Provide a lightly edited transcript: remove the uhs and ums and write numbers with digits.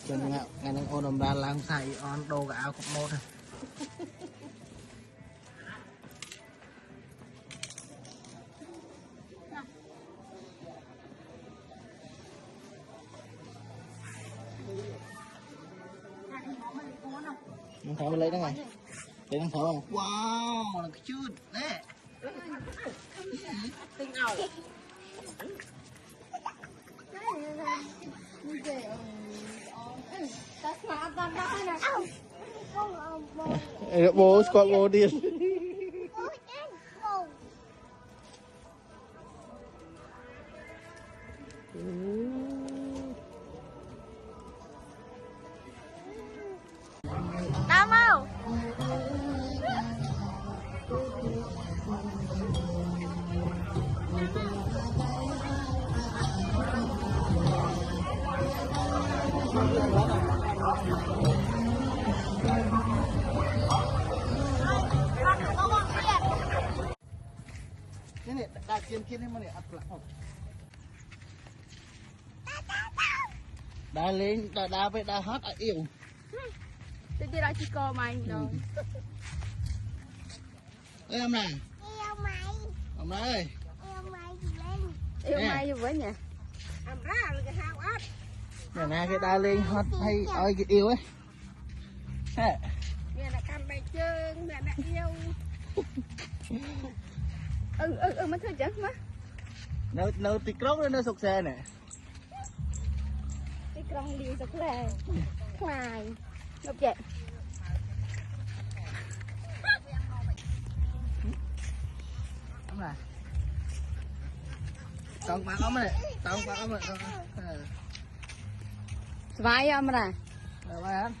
Chân ngạo ngày nay ôn đồng đa lang xài on đồ cả áo cũng một nó thở lấy đó này để nó thở không wow là cái chút đấy tinh nào bố con bố điên Đau không? này đại kiên kiên ấy mà này ắt lắm đá lên đá với đá hát yêu Tôi chưa đã chỉ cô mày rồi. ê ông này ông này ơi Yêu mày với nhỉ? này nè cái đá lên hát hay ơi cái yêu ấy Mẹ đã cầm bài chân, mẹ đã yêu. Mất thôi chứ má. Nấu tịch rốc nó sụp xe này. Tịch rong đi sụp xe. Khoai. Ngọc chị. Đúng rồi. Tông bạn ống này, tông bạn ống này. Vai ông ra. Rồi,